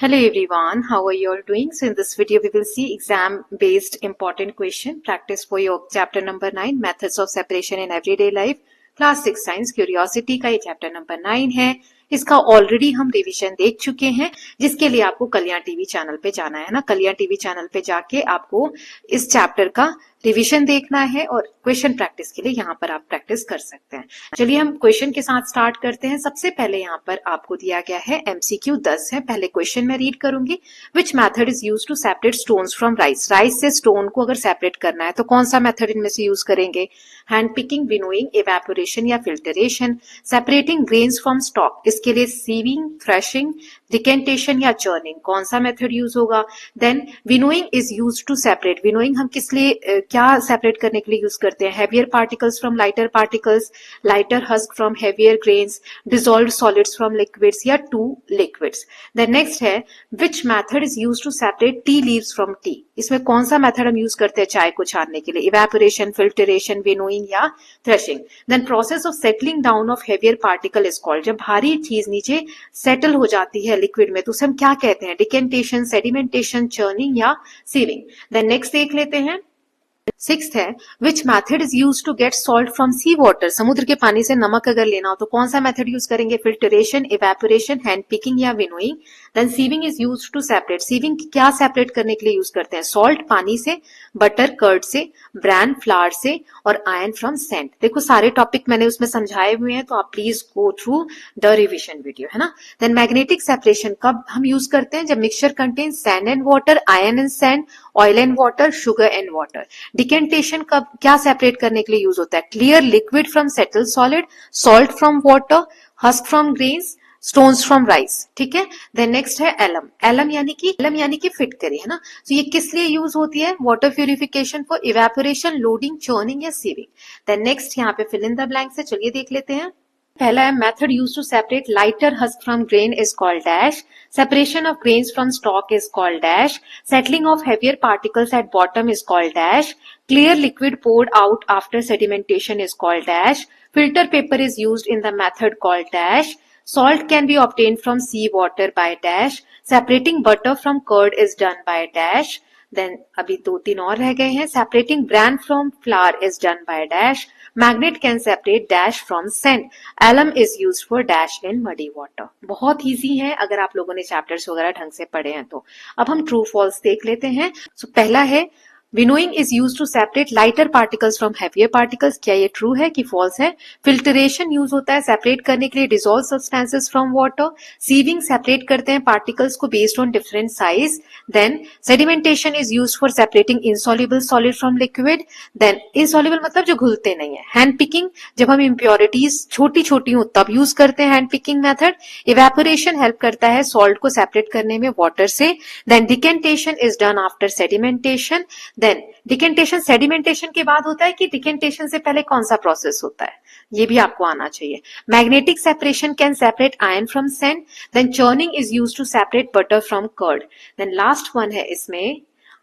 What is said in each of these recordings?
Hello everyone, how are you all doing? So in this video we will see exam based important question practice for your chapter number 9 methods of separation in everyday life class 6 science curiosity का ये chapter number 9 है। इसका already हम revision देख चुके हैं, जिसके लिए आपको कल्याण टीवी चैनल पे जाना है ना। कल्याण टीवी चैनल पे जाके आपको इस चैप्टर का रिवीजन देखना है और क्वेश्चन प्रैक्टिस के लिए यहाँ पर आप प्रैक्टिस कर सकते हैं। चलिए हम क्वेश्चन के साथ स्टार्ट करते हैं। सबसे पहले यहाँ पर आपको दिया गया है एमसीक्यू 10 है। पहले क्वेश्चन में रीड करूंगी। Which method is use to separate stones from rice. Rice से स्टोन को अगर सेपरेट करना है तो कौन सा मेथड इनमें से यूज करेंगे? हैंड पिकिंग, विनोइंग, इवेपोरेशन या filtration. Separating grains from stalk, इसके लिए सीविंग, थ्रेशिंग, डिकेंटेशन या चर्निंग, कौन सा मेथड यूज होगा? Then winnowing is use to separate. Winnowing हम किस लिए क्या सेपरेट करने के लिए यूज करते हैं? Heavier particles from lighter particles, lighter husk from heavier grains, dissolved solids from liquids या टू लिक्विड्स। देन नेक्स्ट है which method is use to separate tea leaves from tea. इसमें कौन सा मेथड हम यूज करते हैं चाय को छानने के लिए? इवेपोरेशन, फिल्टरेशन, विनोइंग या threshing. Then process of settling down of heavier particle is called. जब भारी चीज नीचे सेटल हो जाती है लिक्विड में तो उसे हम क्या कहते हैं? डिकेंटेशन, सेडिमेंटेशन, चर्निंग या सीविंग। देन नेक्स्ट देख लेते हैं। सिक्स्थ है which method is use to get salt from sea water. समुद्र के पानी से नमक अगर लेना हो तो कौन सा मेथड यूज करेंगे? फिल्टरेशन, इवेपोरेशन, हैंड पिकिंग या winnowing. Then sieving is use to separate. Sieving क्या सेपरेट करने के लिए यूज करते हैं? सॉल्ट पानी से, बटर कर्ड से, ब्रांड फ्लावर से और आयरन फ्रॉम सैंड। देखो सारे टॉपिक मैंने उसमें समझाए हुए हैं तो आप please go through the revision video, है ना। देन मैग्नेटिक सेपरेशन कब हम यूज करते हैं? जब mixture contain sand and water, iron and sand, oil and water, sugar and water. Decantation कब क्या सेपरेट करने के लिए यूज होता है? Clear liquid from settle solid, salt from water, husk from grains, stones from rice. ठीक है। Then next है एलम। एलम यानी कि फिटकरी, है ना। तो ये किस लिए यूज होती है? Water purification, for evaporation, loading, churning या सीविंग। देन नेक्स्ट यहाँ पे फिल इन द ब्लैंक्स है। चलिए देख लेते हैं। पहला है method use to separate lighter husk from grain is called dash, separation of grains from stalk is called dash, settling of heavier particles at bottom is called dash, clear liquid poured out after sedimentation is called dash, filter paper is used in the method called dash, salt can be obtained from sea water by dash, separating butter from curd is done by dash. Then अभी 2-3 और रह गए हैं। separating bran from flour is done by dash, magnet can separate dash from sand, alum is used for dash in muddy water। बहुत easy है अगर आप लोगों ने चैप्टर्स वगैरह ढंग से पढ़े हैं तो। अब हम ट्रू फॉल्स देख लेते हैं। पहला है winnowing is use to separate lighter particles from heavier particles. क्या ये ट्रू है कि फॉल्स है? फिल्टरेशन यूज होता है सेपरेट करने के लिए dissolve substances from water. Sieving separate करते हैं पार्टिकल्स को based on different size. Then sedimentation is use for separating insoluble solid from liquid. Then insoluble मतलब जो घुलते नहीं है। हैंड पिकिंग, जब हम इम्प्योरिटीज छोटी छोटी हो तब यूज करते हैं hand picking method. Evaporation help करता है सॉल्ट को सेपरेट करने में वाटर से। Then decantation is done after sedimentation. Then decantation sedimentation के बाद होता है कि डिकेंटेशन से पहले कौन सा प्रोसेस होता है? ये भी आपको आना चाहिए। Magnetic separation can separate iron from sand. Then churning is use to separate butter from curd. Then last one है इसमें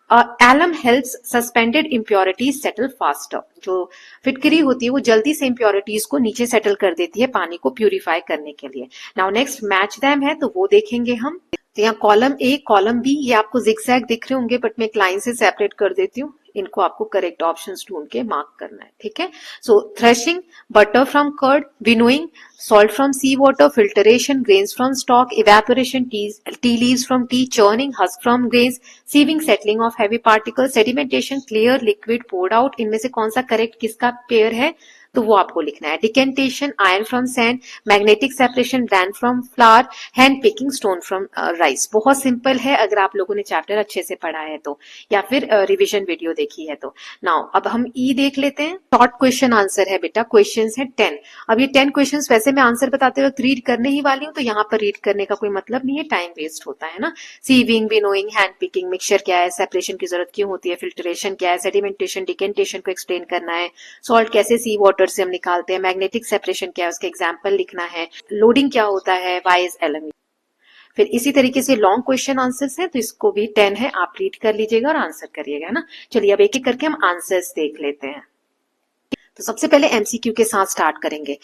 alum helps suspended impurities settle faster. जो फिटकरी होती है वो जल्दी से इम्प्योरिटीज को नीचे सेटल कर देती है पानी को प्यूरिफाई करने के लिए। नाउ नेक्स्ट मैच देम है तो वो देखेंगे हम। तो यहाँ कॉलम ए, कॉलम बी, ये आपको जिगजैग दिख रहे होंगे बट मैं एक लाइन से सेपरेट कर देती हूँ। इनको आपको करेक्ट ऑप्शंस ढूंढ के मार्क करना है। ठीक है। So threshing, butter from curd, winnowing, salt from sea water, filtration, grains from stalk, evaporation, tea leaves from tea, churning, husk from grains, sieving, settling of heavy particles, sedimentation, clear liquid poured out। इनमें से कौन सा correct किसका pair है तो वो आपको लिखना है। Decantation, iron from sand, magnetic separation, brand from flower, hand picking, stone from rice. बहुत सिंपल है अगर आप लोगों ने चैप्टर अच्छे से पढ़ा है तो, या फिर रिविजन वीडियो देखी है तो। नाउ अब हम ई देख लेते हैं। शॉर्ट क्वेश्चन आंसर है बेटा, क्वेश्चन है 10। अब ये 10 क्वेश्चन वैसे मैं आंसर बताते वक्त रीड करने ही वाली हूँ तो यहाँ पर रीड करने का कोई मतलब नहीं है, टाइम वेस्ट होता है ना। Sieving, winnowing, hand picking, mixture क्या है, सेपरेशन की जरूरत क्यों होती है, फिल्ट्रेशन क्या है, सेडिमेंटेशन, डिकेंटेशन को एक्सप्लेन करना है, सॉल्ट कैसे सी वाटर से हम निकालते हैं, मैग्नेटिक सेपरेशन क्या है उसके एग्जाम्पल लिखना है, लोडिंग क्या होता है, वाई इज एलएम। फिर इसी तरीके से लॉन्ग क्वेश्चन आंसर्स है तो इसको भी 10 है, आप रीड कर लीजिएगा और आंसर करिएगा ना। चलिए अब एक एक करके हम आंसर्स देख लेते हैं। तो सबसे पहले एमसीक्यू के साथ स्टार्ट करेंगे।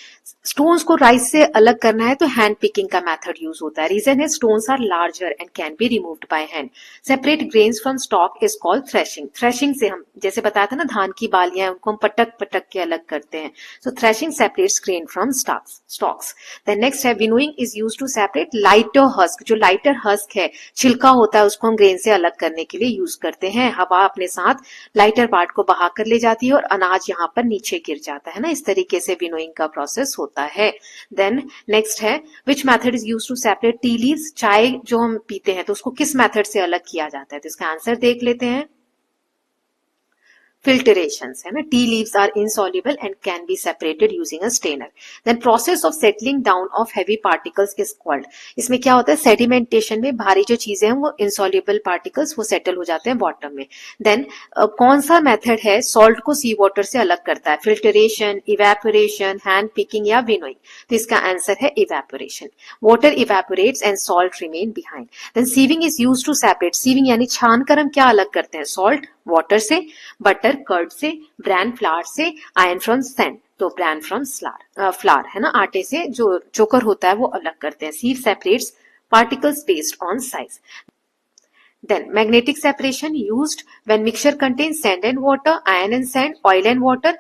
स्टोन्स को राइस से अलग करना है तो हैंड पिकिंग का मेथड यूज होता है। रीजन है stones are larger and can be removed by hand. Separate grains from stalk is called threshing. Threshing से हम जैसे बताया था ना, धान की बालियां उनको हम पटक पटक के अलग करते हैं। So threshing separates grain from stalks. Then next है winnowing is use to separate lighter husk. जो लाइटर हस्क है, छिलका होता है, उसको हम ग्रेन से अलग करने के लिए यूज करते हैं। हवा अपने साथ लाइटर पार्ट को बहा कर ले जाती है और अनाज यहाँ पर नीचे गिर जाता है ना। इस तरीके से विनोइंग का प्रोसेस होता है। देन नेक्स्ट है which method is use to separate tea leaves. चाय जो हम पीते हैं तो उसको किस मेथड से अलग किया जाता है, तो इसका आंसर देख लेते हैं। Filtrations है ना। Tea leaves are insoluble and can be separated using a strainer. Then process of settling down of heavy particles is called. इसमें क्या होता है, सेडिमेंटेशन में भारी जो चीजें हैं वो insoluble particles वो सेटल हो जाते हैं बॉटम में। देन कौन सा मेथड है सॉल्ट को सी वाटर से अलग करता है, फिल्टरेशन, इवेपोरेशन, हैंड पिकिंग या विनोइंग, तो इसका आंसर है evaporation. Water evaporates and salt remain behind. Then sieving is use to separate. Sieving यानी छान कर हम क्या अलग करते हैं, सॉल्ट वाटर से, बटर कर्ड से, ब्रैन फ्लावर से, आयरन फ्रॉम सैंड, तो ब्रैन फ्रॉम फ्लावर है ना, आटे से जो चोकर होता है वो अलग करते हैं। Sieve separates particles based on size. Then magnetic separation used when mixture contains sand and water, iron and sand, oil and water,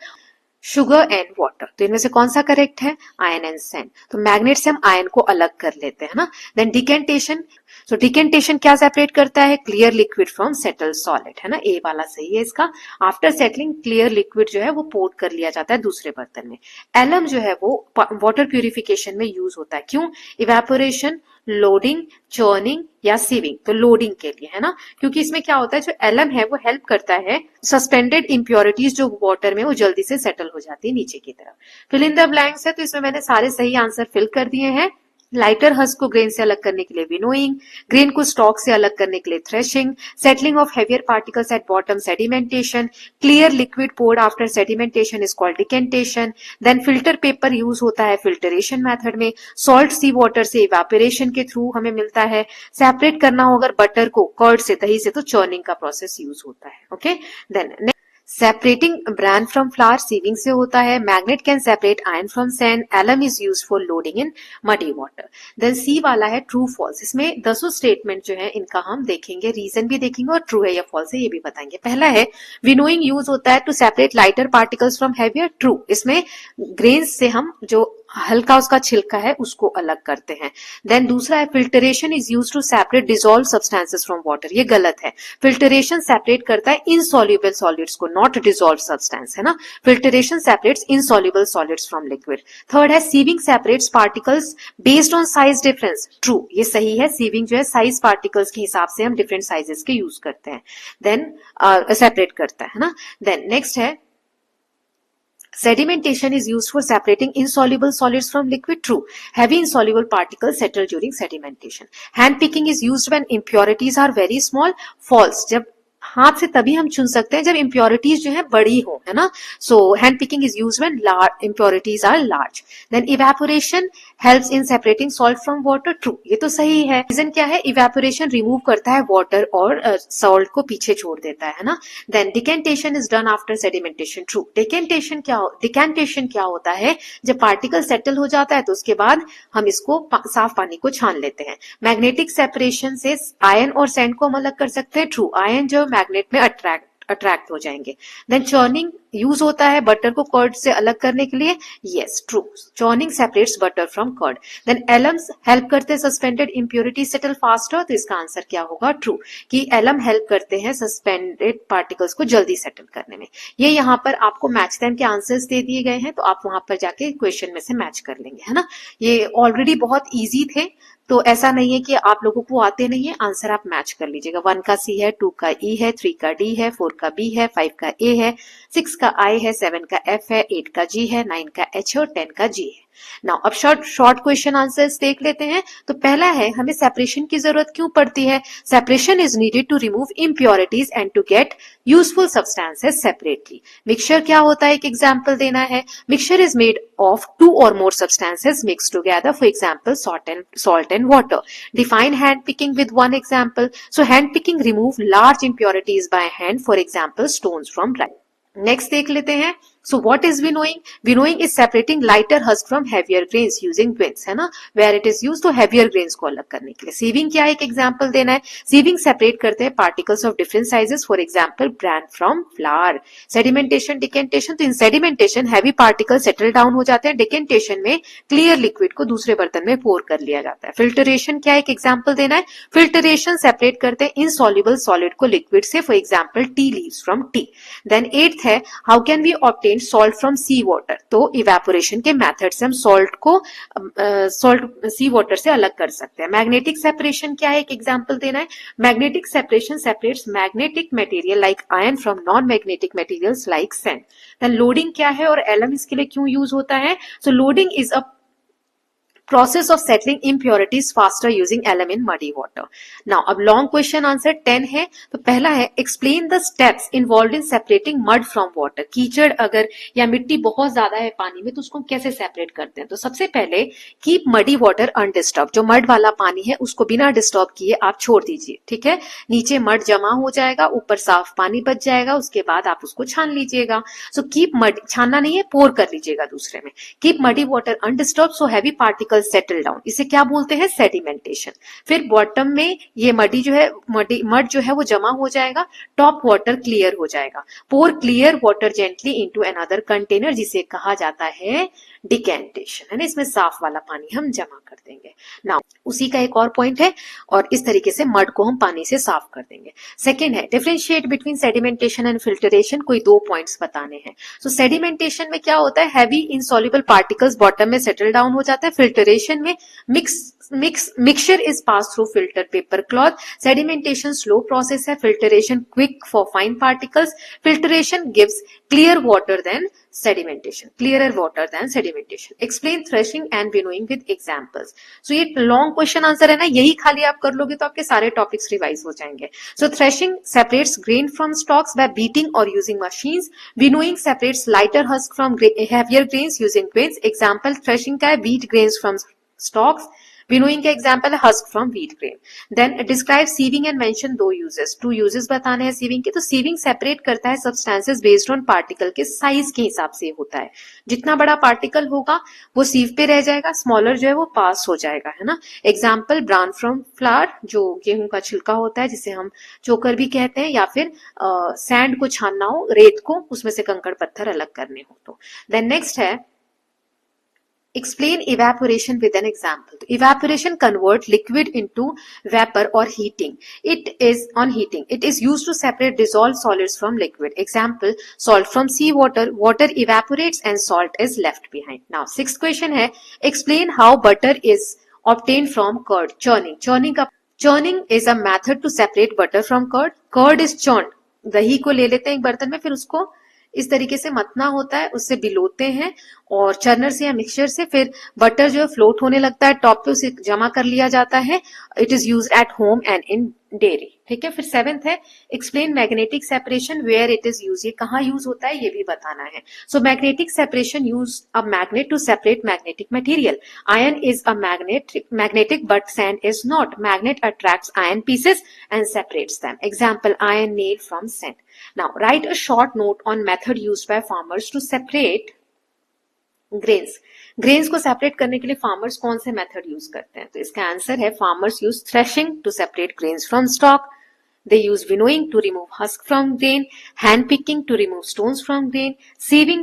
sugar and water. तो इनमें से कौन सा करेक्ट है, आयन एंड सैंड। तो मैग्नेट से हम आयन को अलग कर लेते हैं ना। Then decantation. सो डिकेंटेशन क्या सेपरेट करता है, clear liquid from settled solid है ना, ए वाला सही है इसका। आफ्टर सेटलिंग क्लियर लिक्विड जो है वो पोर्ट कर लिया जाता है दूसरे बर्तन में। एलम जो है वो वाटर प्यूरिफिकेशन में यूज होता है। क्यों, इवेपोरेशन, लोडिंग, चर्निंग या सीविंग, तो लोडिंग के लिए है ना, क्योंकि इसमें क्या होता है जो एलम है वो हेल्प करता है सस्पेंडेड इंप्योरिटीज जो वाटर में वो जल्दी से सेटल हो जाती है नीचे की तरफ। फिल इन द ब्लैंक्स है, तो इसमें मैंने सारे सही आंसर फिल कर दिए हैं। लाइटर हस्क को ग्रेन से अलग करने के लिए विनोइंग, ग्रेन को स्टॉक से अलग करने के लिए threshing, settling of heavier particles at bottom sedimentation, clear liquid poured after sedimentation is called decantation. Then filter paper use होता है फिल्टरेशन मेथड में। सॉल्ट सी वाटर से इवेपोरेशन के थ्रू हमें मिलता है। सेपरेट करना हो अगर बटर को कर्ड से, दही से, तो चर्निंग का प्रोसेस यूज होता है। Okay, then separating bran from flour sieving से होता है। Magnet can separate iron from sand. Alum is use for loading in muddy water. Then C वाला है ट्रू फॉल्स। इसमें 10 स्टेटमेंट जो है इनका हम देखेंगे, रीजन भी देखेंगे और ट्रू है या फॉल्स है ये भी बताएंगे। पहला है विनोइंग यूज होता है to separate lighter particles from heavier. True, इसमें ग्रेन्स से हम जो हल्का उसका छिलका है उसको अलग करते हैं। देन दूसरा है filtration is use to separate dissolve substances from water. ये गलत है, फिल्टरेशन सेपरेट करता है इनसॉल्युबल सॉलिड्स को, नॉट डिसॉल्व सब्सटेंस है ना। Filtration separates insoluble solids from liquid. Third है sieving separates particles based on size difference. True, ये सही है, सीविंग जो है साइज पार्टिकल्स के हिसाब से हम डिफरेंट साइजेस के यूज करते हैं, देन सेपरेट करता है ना। देन नेक्स्ट है sedimentation is used for separating insoluble solids from liquid. True, heavy insoluble particles settle during sedimentation. Hand picking is used when impurities are very small. False, जब हाथ से तभी हम चुन सकते हैं जब इम्प्योरिटीज जो है बड़ी हो, है ना। So hand picking is used when impurities are large. Then evaporation helps in separating salt from water. True, ये तो सही है। रीजन क्या है, इवेपोरेशन रिमूव करता है वाटर और सॉल्ट को पीछे छोड़ देता है ना। Then decantation is done after sedimentation. True, decantation क्या होता है, जब पार्टिकल सेटल हो जाता है तो उसके बाद हम इसको साफ पानी को छान लेते हैं। मैग्नेटिक सेपरेशन से आयन और सैंड को हम अलग कर सकते हैं। ट्रू, आयन जो मैग्नेट में अट्रैक्ट हो जाएंगे। देन चर्निंग यूज होता है बटर को कर्ड से अलग करने के लिए। Yes, true, churning separates butter from curd. Then alums help करते हैं सस्पेंडेड इंप्योरिटी सेटल फास्टर, तो इसका आंसर क्या होगा, ट्रू, कि एलम हेल्प करते हैं सस्पेंडेड पार्टिकल्स को जल्दी सेटल करने में। ये यहाँ पर आपको मैच टाइम के आंसर्स दे दिए गए हैं, तो आप वहां पर जाके क्वेश्चन में से मैच कर लेंगे, है ना। ये ऑलरेडी बहुत ईजी थे, तो ऐसा नहीं है कि आप लोगों को आते नहीं है, आंसर आप मैच कर लीजिएगा। 1 का सी है, 2 का ई है, 3 का डी है, 4 का बी है, 5 का ए है, 6 का आई है, 7 का एफ है, 8 का जी है, 9 का एच है और 10 का जी है। नाउ अब शॉर्ट क्वेश्चन आंसर्स देख लेते हैं। तो पहला है, हमें सेपरेशन की जरूरत क्यों पड़ती है। Separation is needed to remove impurities and to get useful substances separately. Mixture क्या होता है, एक एग्जांपल देना है। Mixture is made of 2 or more substances mixed together, for example salt and water. Define hand picking with one example. So hand picking remove large impurities by hand, for example stones from rice. Next देख लेते हैं, So what is winnowing? Winnowing is separating lighter husk from heavier grains using twins, है ना, where it is used to heavier grains को अलग करने के लिए. Sieving क्या है, एक एग्जाम्पल देना है. Sieving सेपरेट करते हैं particles of different sizes, for example bran from flour. Sedimentation, decantation, तो in sedimentation heavy particles settle down हो जाते हैं. Decantation में clear liquid को दूसरे बर्तन में pour कर लिया जाता है. Filtration क्या है, एक एग्जाम्पल देना है. Filtration सेपरेट करते हैं insoluble solid को liquid से, for example tea leaves from tea. Then 8th है, how can we obtain salt from sea water? तो evaporation के मेथड से हम सॉल्ट को सी वाटर से अलग कर सकते हैं. मैग्नेटिक सेपरेशन क्या है, एक एग्जांपल देना है. Magnetic separation separates magnetic material like iron from non magnetic materials like sand. Then loading क्या है और एलएम इसके लिए क्यों यूज होता है? So loading is a process of settling impurities faster using alum in muddy water. Now अब long question answer 10 है. तो पहला है explain the steps involved in separating mud from water. कीचड़ अगर या मिट्टी बहुत ज्यादा है पानी में तो उसको कैसे सेपरेट करते हैं? तो सबसे पहले keep muddy water undisturbed. जो मड वाला पानी है उसको बिना डिस्टर्ब किए आप छोड़ दीजिए, ठीक है. नीचे मड जमा हो जाएगा, ऊपर साफ पानी बच जाएगा, उसके बाद आप उसको छान लीजिएगा. सो कीप मड, छानना नहीं है, पोर कर लीजिएगा दूसरे में. Keep muddy water undisturbed so heavy particle settle down. इसे क्या बोलते हैं? सेडिमेंटेशन. फिर बॉटम में ये मडी जो है मड जो है वो जमा हो जाएगा, टॉप वाटर क्लियर हो जाएगा. Pour clear water gently into another container जिसे कहा जाता है डिकेंटेशन, है ना. इसमें साफ वाला पानी हम जमा कर देंगे. नाउ उसी का एक और पॉइंट है और इस तरीके से मड को हम पानी से साफ कर देंगे. सेकेंड है differentiate between sedimentation and filtration. कोई 2 पॉइंट्स बताने हैं. सो सेडिमेंटेशन में क्या होता है? हैवी इनसॉल्युबल पार्टिकल्स बॉटम में सेटल डाउन हो जाता है. फिल्टरेशन में mixture is pass through filter paper cloth. Sedimentation slow process है, filtration quick for fine particles. Filtration gives clear water than sedimentation, clearer water than sedimentation. Explain threshing and winnowing with examples. So ये long question answer है ना, यही खाली आप कर लोगे तो आपके सारे टॉपिक्स रिवाइज हो जाएंगे. So threshing separates grain from stalks by beating or using machines. Winnowing separates lighter husk from heavier grains using grains. Example threshing का है beat grains from stalks. Winnowing का एग्जाम्पल है husk from wheat grain. Then describe sieving and mention 2 uses. 2 uses बताने हैं sieving के. तो sieving separate करता है सब्सटेंसेस बेस्ड ऑन पार्टिकल के साइज के हिसाब से होता है. जितना बड़ा पार्टिकल होगा वो सीव पे रह जाएगा, स्मॉलर जो है वो पास हो जाएगा, है ना. एग्जाम्पल ब्रान फ्रॉम फ्लावर, जो गेहूं का छिलका होता है जिसे हम चोकर भी कहते हैं, या फिर सैंड को छानना हो, रेत को, उसमें से कंकड़ पत्थर अलग करने हो तो. देन नेक्स्ट है explain evaporation with an example. तो evaporation convert liquid into vapor or heating. It is used to separate dissolved solids from liquid. Example salt from sea water. Water evaporates and salt is left behind. Now 6th question है explain how butter is obtained from curd. Churning is a method to separate butter from curd. Curd is churned. दही को ले लेते हैं एक बर्तन में, फिर उसको इस तरीके से मतना होता है, उससे बिलोते हैं और चर्नर से या मिक्सचर से, फिर बटर जो है फ्लोट होने लगता है, टॉप पे उसे जमा कर लिया जाता है. It is used at home and in dairy, ठीक है. फिर 7th है explain magnetic separation where it is use. ये कहाँ यूज होता है ये भी बताना है. So magnetic separation use a magnet to separate magnetic material. Iron is a magnetic but sand is not. Magnet attracts iron pieces and separates them. Example iron nail from sand. Now write a short note on method used by farmers to separate grains. Grains को separate करने के लिए farmers कौन से method use करते हैं? तो इसका आंसर है farmers use threshing to separate grains from stalk. They use winnowing to remove husk from grain, hand picking to remove stones from grain, sieving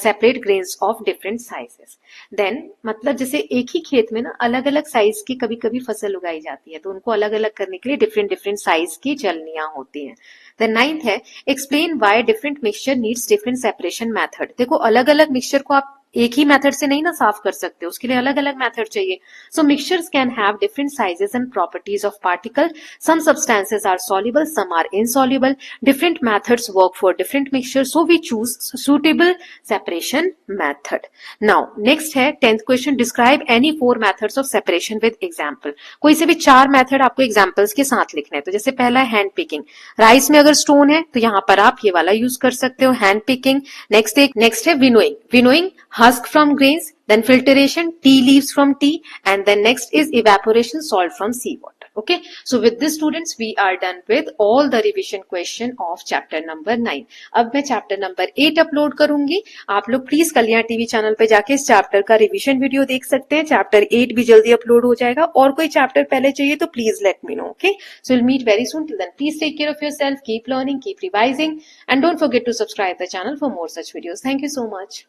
separate grains of different sizes. Then मतलब जैसे एक ही खेत में ना अलग अलग size की कभी कभी फसल उगाई जाती है, तो उनको अलग अलग करने के लिए डिफरेंट डिफरेंट साइज की चलनियां होती हैं. Then 9th है explain why different mixture needs different separation method. देखो अलग अलग मिक्सचर को आप एक ही मेथड से नहीं ना साफ कर सकते, उसके लिए अलग अलग मेथड चाहिए. So mixtures can have different sizes and properties of particle. Some substances are soluble, some are insoluble. Different methods work for different mixture, so we choose suitable separation method. Now next है 10th question. Describe any 4 methods of separation with example. कोई से भी 4 method आपको examples के साथ लिखने हैं. तो जैसे पहला है हैंड पिकिंग. राइस में अगर स्टोन है तो यहाँ पर आप ये वाला यूज कर सकते हो, हैंड पिकिंग. नेक्स्ट है winnowing husk from grains, then filtration, tea leaves from tea, and then next is evaporation, salt from sea water. Okay, so with this students we are done with all the revision question of chapter number 9. अब मैं chapter number 8 upload करूंगी. आप लोग please Kalyan TV channel पे जाके इस chapter का revision video देख सकते हैं. चैप्टर 8 भी जल्दी अपलोड हो जाएगा. और कोई चैप्टर पहले चाहिए तो please let me know. Okay, so will meet very soon. Till then please take care of yourself, keep learning, keep revising, and don't forget to subscribe the channel for more such videos. Thank you so much.